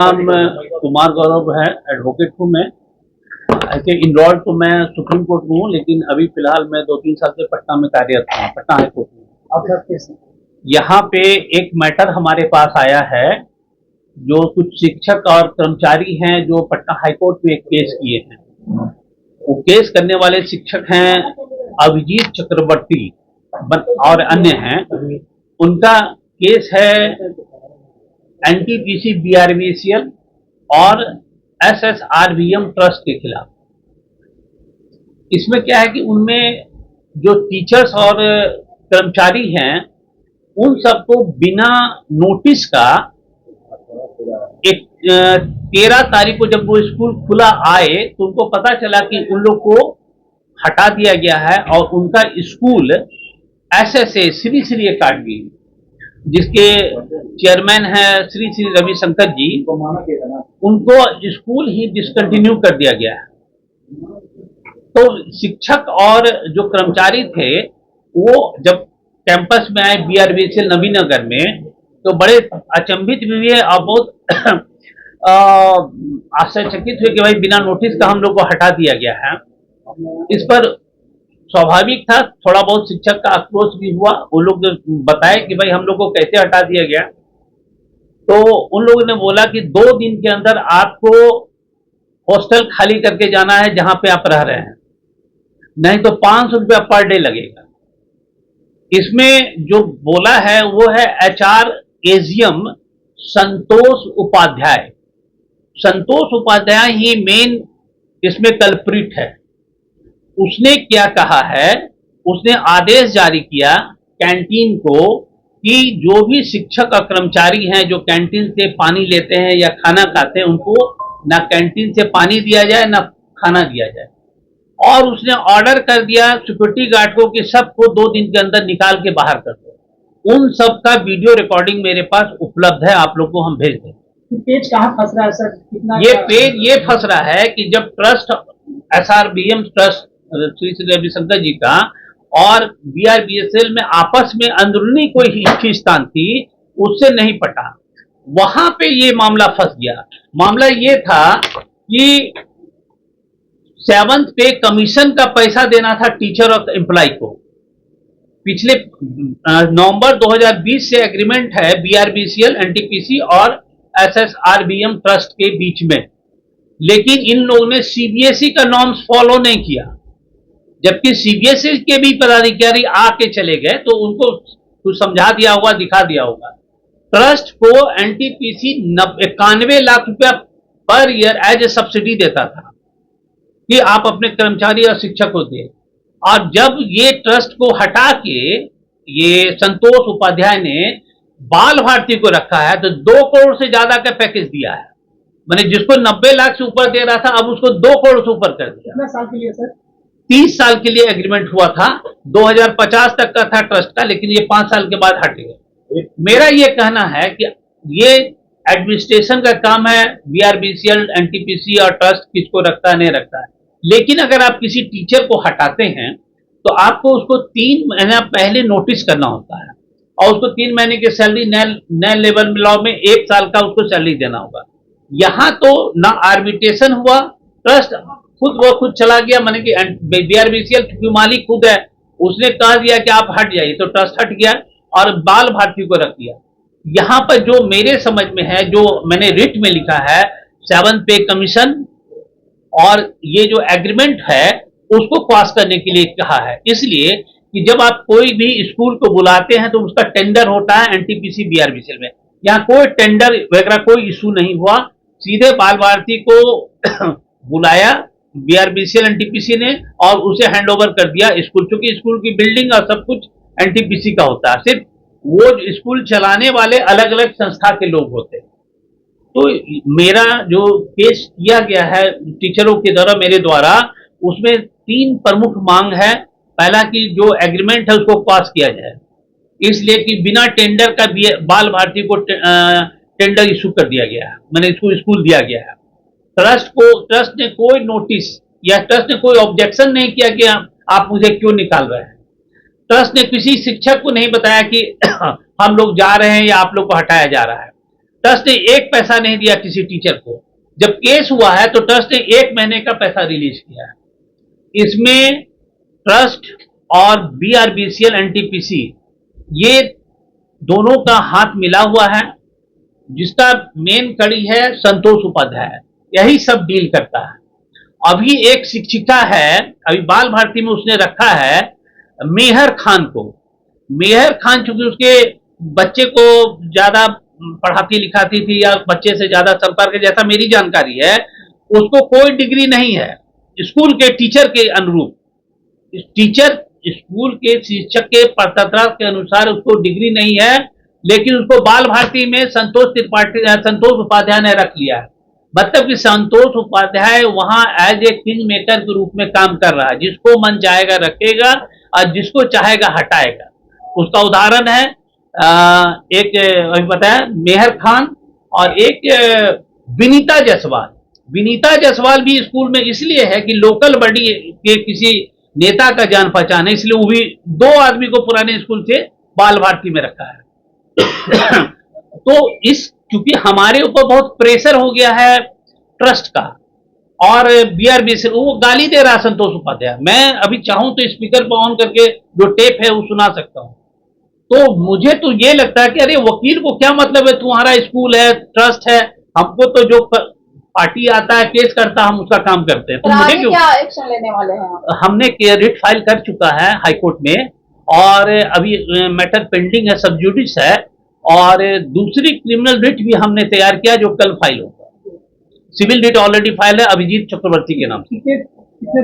नाम कुमार गौरव है, एडवोकेट हूँ मैं। ऐसे इनरोल्ड तो मैं सुप्रीम कोर्ट में हूँ, लेकिन अभी फिलहाल मैं 2-3 साल से पटना में कार्यरत हूँ, पटना हाई कोर्ट में। आप सर कैसे? यहाँ पे एक मैटर हमारे पास आया है, जो कुछ शिक्षक और कर्मचारी हैं जो पटना हाई कोर्ट में एक केस किए हैं। वो केस करने वाले शिक्षक हैं अभिजीत चक्रवर्ती और अन्य हैं। उनका केस है एनटीपीसी बीआरबीसीएल और एसएसआरबीएम ट्रस्ट के खिलाफ। इसमें क्या है कि उनमें जो टीचर्स और कर्मचारी हैं, उन सबको बिना नोटिस का एक 13 तारीख को जब वो स्कूल खुला आए तो उनको पता चला कि उन लोग को हटा दिया गया है और उनका स्कूल एसएसए श्री श्री अकादमी, जिसके चेयरमैन है श्री श्री रविशंकर जी, उनको स्कूल ही डिसकंटिन्यू कर दिया गया है। तो शिक्षक और जो कर्मचारी थे वो जब कैंपस में आए बीआरबीसीएल नवीनगर में, तो बड़े अचंभित भी हुए और बहुत आश्चर्यचकित हुए कि भाई बिना नोटिस का हम लोग को हटा दिया गया है। इस पर स्वाभाविक था, थोड़ा बहुत शिक्षक का आक्रोश भी हुआ। वो लोग बताए कि भाई हम लोग को कैसे हटा दिया गया, तो उन लोगों ने बोला कि 2 दिन के अंदर आपको हॉस्टल खाली करके जाना है जहां पे आप रह रहे हैं, नहीं तो 500 रुपया पर डे लगेगा। इसमें जो बोला है वो है एचआर एजीएम संतोष उपाध्याय। संतोष उपाध्याय ही मेन इसमें कल्प्रिट है। उसने क्या कहा है, उसने आदेश जारी किया कैंटीन को कि जो भी शिक्षक और कर्मचारी हैं जो कैंटीन से पानी लेते हैं या खाना खाते हैं, उनको ना कैंटीन से पानी दिया जाए ना खाना दिया जाए। और उसने ऑर्डर कर दिया सिक्योरिटी गार्ड को कि सबको 2 दिन के अंदर निकाल के बाहर कर दो। उन सब का वीडियो रिकॉर्डिंग मेरे पास उपलब्ध है, आप लोग को हम भेज देंगे। पेज कहाँ फंस रहा है सर? कितना ये पेज ये फंस रहा है कि जब ट्रस्ट एसआरबीएम ट्रस्ट श्री श्री रविशंकर जी का और बीआरबीएसएल में आपस में अंदरूनी कोई खींचतान थी, उससे नहीं पटा, वहां पे ये मामला फंस गया। मामला ये था कि 7th पे कमीशन का पैसा देना था टीचर और एम्प्लॉय को। पिछले नवंबर 2020 से एग्रीमेंट है बीआरबीसीएल, एनटीपीसी और एसएसआरबीएम ट्रस्ट के बीच में, लेकिन इन लोगों ने सीबीएसई का नॉर्म्स फॉलो नहीं किया। जबकि सीबीएसई के भी पदाधिकारी आके चले गए तो उनको कुछ समझा दिया होगा, दिखा दिया होगा। ट्रस्ट को एनटीपीसी 91 लाख रुपया per year as a subsidy देता था कि आप अपने कर्मचारी और शिक्षक को दें। और जब ये ट्रस्ट को हटा के ये संतोष उपाध्याय ने बाल भारती को रखा है, तो 2 करोड़ से ज्यादा का पैकेज दिया है। मैंने जिसको 90 लाख से ऊपर दे रहा था, अब उसको 2 करोड़ से ऊपर कर दिया। कितना साल के लिए सर? 30 साल के लिए एग्रीमेंट हुआ था, 2050 तक का था ट्रस्ट का, लेकिन ये 5 साल के बाद हट गए। मेरा ये कहना है कि ये एडमिनिस्ट्रेशन का काम है, बीआरबीसीएल, एनटीपीसी और ट्रस्ट किसको रखता है नहीं रखता है। लेकिन अगर आप किसी टीचर को हटाते हैं तो आपको उसको 3 महीना पहले नोटिस करना होता है और उसको 3 महीने की सैलरी नए लेवल लॉ में 1 साल का उसको सैलरी देना होगा। यहां तो ना आर्बिट्रेशन हुआ, ट्रस्ट खुद वो खुद चला गया। माने कि बीआरबीसीएल क्योंकि मालिक खुद है, उसने कह दिया कि आप हट जाइए, तो ट्रस्ट हट गया और बाल भारती को रख दिया। यहां पर जो मेरे समझ में है, जो मैंने रिट में लिखा है, 7th पे कमीशन और ये जो एग्रीमेंट है उसको क्रॉस करने के लिए कहा है। इसलिए कि जब आप कोई भी स्कूल को बुलाते हैं तो उसका टेंडर होता है एनटीपीसी बीआरबीसीएल में। यहाँ कोई टेंडर वगैरह कोई इशू नहीं हुआ, सीधे बाल भारती को बुलाया बीआरबीसीएल एनटीपीसी ने और उसे हैंडओवर कर दिया स्कूल, क्योंकि स्कूल की बिल्डिंग और सब कुछ एनटीपीसी का होता है। सिर्फ वो स्कूल चलाने वाले अलग अलग संस्था के लोग होते हैं। तो मेरा जो केस किया गया है टीचरों के द्वारा मेरे द्वारा, उसमें 3 प्रमुख मांग है। पहला कि जो एग्रीमेंट है उसको पास किया जाए, इसलिए कि बिना टेंडर का बाल भारती को टेंडर इशू कर दिया गया है, मैंने इसको स्कूल दिया गया है। ट्रस्ट ने कोई नोटिस या ट्रस्ट ने कोई ऑब्जेक्शन नहीं किया कि आप मुझे क्यों निकाल रहे हैं। ट्रस्ट ने किसी शिक्षक को नहीं बताया कि हम लोग जा रहे हैं या आप लोग को हटाया जा रहा है। ट्रस्ट ने 1 पैसा नहीं दिया किसी टीचर को। जब केस हुआ है तो ट्रस्ट ने 1 महीने का पैसा रिलीज किया है। इसमें ट्रस्ट और बीआरबीसीएल एनटीपीसी ये दोनों का हाथ मिला हुआ है, जिसका मेन कड़ी है संतोष उपाध्याय, यही सब डील करता है। अभी एक शिक्षिका है, अभी बाल भारती में उसने रखा है मेहर खान को। मेहर खान चूंकि उसके बच्चे को ज्यादा पढ़ाती लिखाती थी या बच्चे से ज्यादा संपर्क, जैसा मेरी जानकारी है, उसको कोई डिग्री नहीं है स्कूल के टीचर के अनुरूप। टीचर स्कूल के शिक्षक के पात्रता के अनुसार उसको डिग्री नहीं है, लेकिन उसको बाल भारती में संतोष उपाध्याय ने रख लिया है। मतलब कि संतोष उपाध्याय वहां एज ए किंग मेकर के रूप में काम कर रहा है, जिसको मन चाहेगा रखेगा और जिसको चाहेगा हटाएगा। उसका उदाहरण है एक अभी बताया मेहर खान और एक विनीता जायसवाल। विनीता जायसवाल भी स्कूल में इसलिए है कि लोकल बॉडी के किसी नेता का जान पहचान है, इसलिए वो भी 2 आदमी को पुराने स्कूल से बाल भारती में रखा है। तो क्योंकि हमारे ऊपर बहुत प्रेशर हो गया है ट्रस्ट का और बीआरबी से, वो गाली दे रहा है संतोष उपाध्याय। मैं अभी चाहूं तो स्पीकर पर ऑन करके जो टेप है वो सुना सकता हूं। तो मुझे तो ये लगता है कि अरे वकील को क्या मतलब है, तुम्हारा स्कूल है, ट्रस्ट है, हमको तो जो पार्टी आता है केस करता हम उसका काम करते हैं। तो मुझे क्यों, क्या एक्शन लेने वाले हैं? हमने रिट फाइल कर चुका है हाईकोर्ट में और अभी मैटर पेंडिंग है, सब जुडिस है, और दूसरी क्रिमिनल रिट भी हमने तैयार किया जो कल फाइल होगा। सिविल रिट ऑलरेडी फाइल है अभिजीत चक्रवर्ती के नाम से। कितने